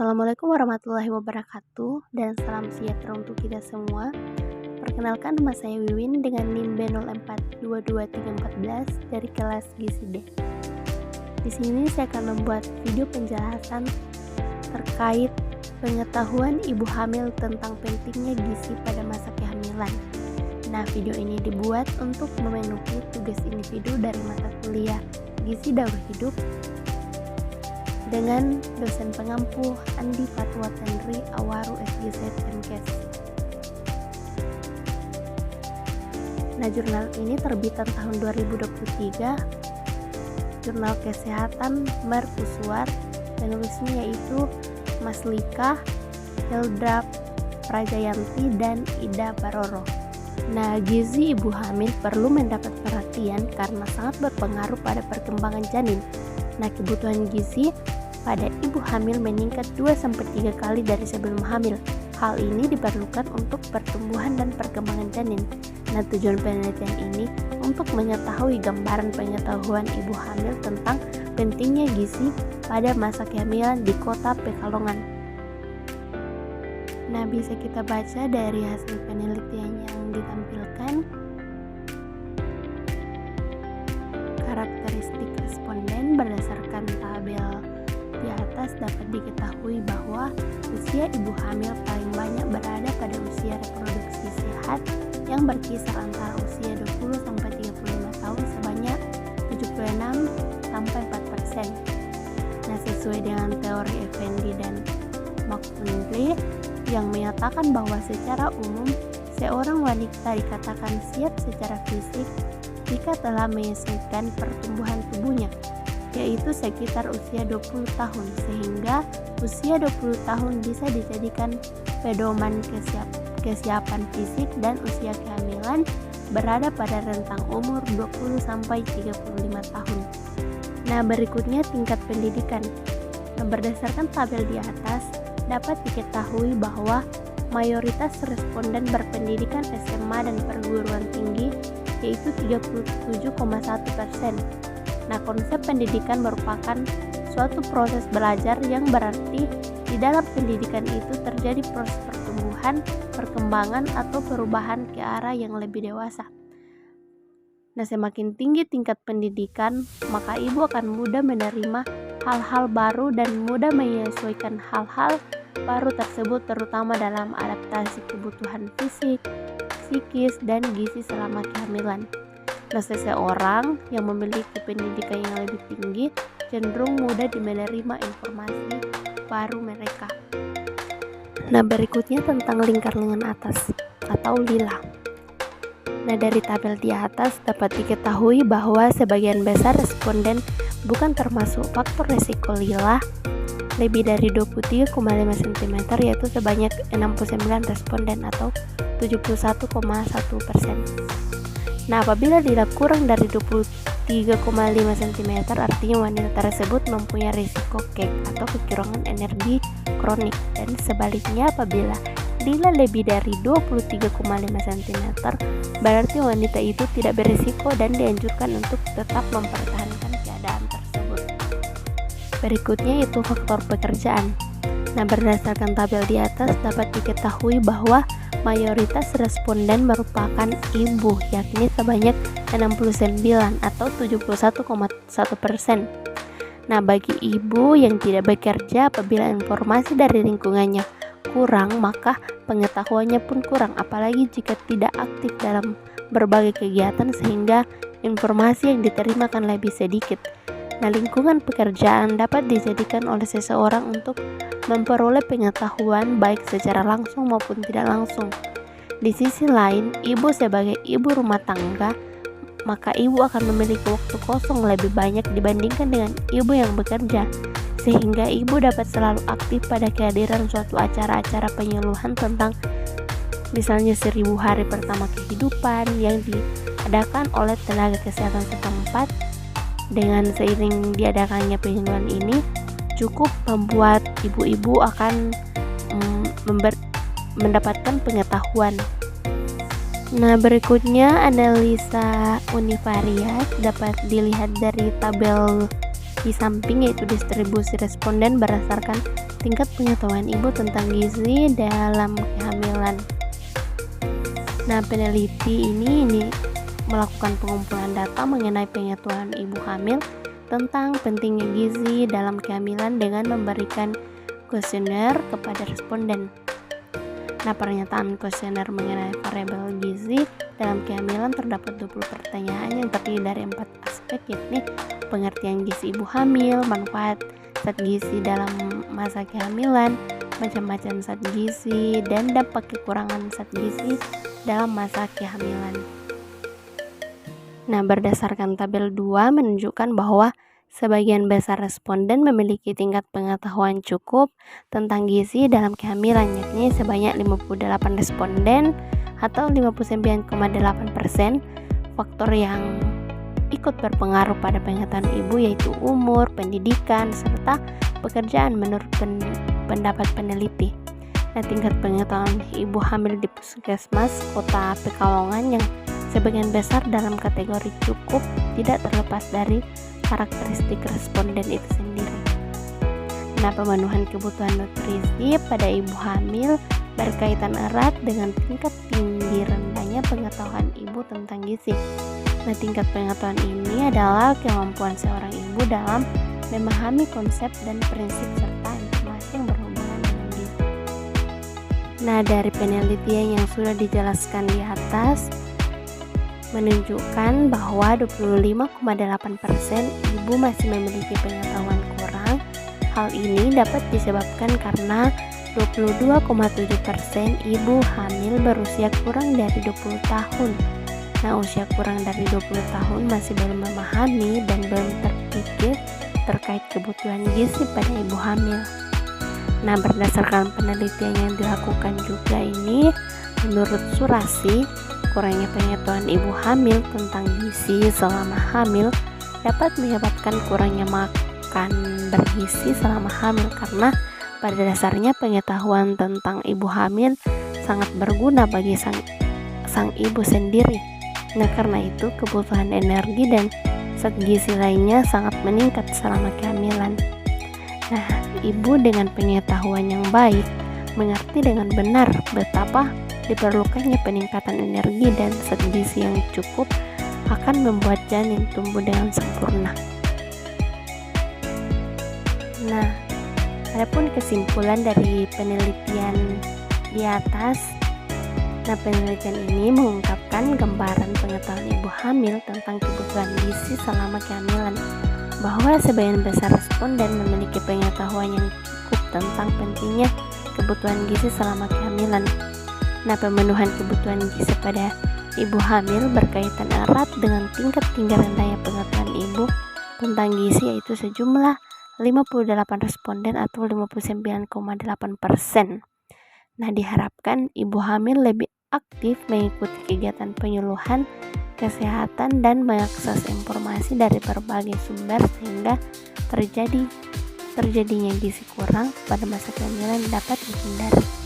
Assalamualaikum warahmatullahi wabarakatuh dan salam sejahtera untuk kita semua. Perkenalkan, nama saya Wiwin dengan NIM B0422314 dari kelas Gizi D. Di sini saya akan membuat video penjelasan terkait pengetahuan ibu hamil tentang pentingnya gizi pada masa kehamilan. Nah, video ini dibuat untuk memenuhi tugas individu dari mata kuliah Gizi Daur Hidup dengan dosen pengampu Andi Fatwa Tenri Awaru FGZ MKes. Nah, jurnal ini terbitan tahun 2023, jurnal kesehatan Mercusuar, penulisnya yaitu Mas Lika, Hilda Prajayanti, dan Ida Baroro. Nah, gizi ibu hamil perlu mendapat perhatian karena sangat berpengaruh pada perkembangan janin. Nah, kebutuhan gizi pada ibu hamil meningkat 2-3 kali dari sebelum hamil. Hal ini diperlukan untuk pertumbuhan dan perkembangan janin. Nah, tujuan penelitian ini untuk mengetahui gambaran pengetahuan ibu hamil tentang pentingnya gizi pada masa kehamilan di Kota Pekalongan. Nah, bisa kita baca dari hasil penelitian yang ditampilkan. Karakteristik responden berdasarkan tabel di atas dapat diketahui bahwa usia ibu hamil paling banyak berada pada usia reproduksi sehat yang berkisar antara usia 20-35 tahun sebanyak 76-4%. Nah, sesuai dengan teori Effendi dan McKinley yang menyatakan bahwa secara umum seorang wanita dikatakan siap secara fisik jika telah menyesuaikan pertumbuhan tubuhnya, yaitu sekitar usia 20 tahun, sehingga usia 20 tahun bisa dijadikan pedoman kesiapan fisik dan usia kehamilan berada pada rentang umur 20-35 tahun. Nah, berikutnya tingkat pendidikan. Nah, berdasarkan tabel di atas dapat diketahui bahwa mayoritas responden berpendidikan SMA dan perguruan tinggi, yaitu 37,1%. Nah, konsep pendidikan merupakan suatu proses belajar yang berarti di dalam pendidikan itu terjadi proses pertumbuhan, perkembangan, atau perubahan ke arah yang lebih dewasa. Nah, semakin tinggi tingkat pendidikan, maka ibu akan mudah menerima hal-hal baru dan mudah menyesuaikan hal-hal baru tersebut, terutama dalam adaptasi kebutuhan fisik, psikis, dan gizi selama kehamilan. Nah, seseorang yang memiliki pendidikan yang lebih tinggi cenderung mudah menerima informasi baru mereka. Nah, berikutnya tentang lingkar lengan atas atau lila. Nah, dari tabel di atas dapat diketahui bahwa sebagian besar responden bukan termasuk faktor resiko lila lebih dari 23,5 cm, yaitu sebanyak 69 responden atau 71,1%. Nah, apabila lila kurang dari 23,5 cm, artinya wanita tersebut mempunyai risiko kek atau kekurangan energi kronik, dan sebaliknya apabila lila lebih dari 23,5 cm, berarti wanita itu tidak berisiko dan dianjurkan untuk tetap mempertahankan keadaan tersebut. Berikutnya itu faktor pekerjaan. Nah, berdasarkan tabel di atas dapat diketahui bahwa mayoritas responden merupakan ibu, yakni sebanyak 69 atau 71,1%. Nah, bagi ibu yang tidak bekerja, apabila informasi dari lingkungannya kurang, maka pengetahuannya pun kurang, apalagi jika tidak aktif dalam berbagai kegiatan, sehingga informasi yang diterima akan lebih sedikit. Nah, lingkungan pekerjaan dapat dijadikan oleh seseorang untuk memperoleh pengetahuan baik secara langsung maupun tidak langsung. Di sisi lain, ibu sebagai ibu rumah tangga, maka ibu akan memiliki waktu kosong lebih banyak dibandingkan dengan ibu yang bekerja, sehingga ibu dapat selalu aktif pada kehadiran suatu acara-acara penyuluhan tentang misalnya 1000 hari pertama kehidupan yang diadakan oleh tenaga kesehatan setempat. Dengan seiring diadakannya penyuluhan ini cukup membuat ibu-ibu akan mendapatkan pengetahuan. Nah, berikutnya analisa univariat dapat dilihat dari tabel di samping, yaitu distribusi responden berdasarkan tingkat pengetahuan ibu tentang gizi dalam kehamilan. Nah, peneliti ini melakukan pengumpulan data mengenai pengetahuan ibu hamil tentang pentingnya gizi dalam kehamilan dengan memberikan kuesioner kepada responden. Nah, pernyataan kuesioner mengenai variabel gizi dalam kehamilan terdapat 20 pertanyaan yang terdiri dari 4 aspek, yakni pengertian gizi ibu hamil, manfaat zat gizi dalam masa kehamilan, macam-macam zat gizi, dan dampak kekurangan zat gizi dalam masa kehamilan. Nah, berdasarkan tabel 2 menunjukkan bahwa sebagian besar responden memiliki tingkat pengetahuan cukup tentang gizi dalam kehamilan, yakni sebanyak 58 responden atau 59,8%. Faktor yang ikut berpengaruh pada pengetahuan ibu yaitu umur, pendidikan, serta pekerjaan menurut pendapat peneliti. Nah, tingkat pengetahuan ibu hamil di puskesmas kota Pekalongan yang sebagian besar dalam kategori cukup tidak terlepas dari karakteristik responden itu sendiri. Nah, pemenuhan kebutuhan nutrisi pada ibu hamil berkaitan erat dengan tingkat tinggi rendahnya pengetahuan ibu tentang gizi. Nah, tingkat pengetahuan ini adalah kemampuan seorang ibu dalam memahami konsep dan prinsip serta informasi yang berhubungan dengan gizi. Nah, dari penelitian yang sudah dijelaskan di atas menunjukkan bahwa 25,8% ibu masih memiliki pengetahuan kurang. Hal ini dapat disebabkan karena 22,7% ibu hamil berusia kurang dari 20 tahun. Nah, usia kurang dari 20 tahun masih belum memahami dan belum terpikir terkait kebutuhan gizi pada ibu hamil. Nah, berdasarkan penelitian yang dilakukan juga ini, menurut Surasi, kurangnya pengetahuan ibu hamil tentang gizi selama hamil dapat menyebabkan kurangnya makan bergizi selama hamil, karena pada dasarnya pengetahuan tentang ibu hamil sangat berguna bagi sang ibu sendiri. Nah, karena itu kebutuhan energi dan zat gizi lainnya sangat meningkat selama kehamilan. Nah, ibu dengan pengetahuan yang baik mengerti dengan benar betapa diperlukannya peningkatan energi dan zat gizi yang cukup akan membuat janin tumbuh dengan sempurna. Nah, adapun kesimpulan dari penelitian di atas, nah, penelitian ini mengungkapkan gambaran pengetahuan ibu hamil tentang kebutuhan gizi selama kehamilan, bahwa sebagian besar responden memiliki pengetahuan yang cukup tentang pentingnya kebutuhan gizi selama kehamilan. Nah, pemenuhan kebutuhan gizi pada ibu hamil berkaitan erat dengan tingkat tinggi rendahnya pengetahuan ibu tentang gizi, yaitu sejumlah 58 responden atau 59,8%. Nah, diharapkan ibu hamil lebih aktif mengikuti kegiatan penyuluhan kesehatan dan mengakses informasi dari berbagai sumber sehingga terjadinya gizi kurang pada masa kehamilan dapat dihindari.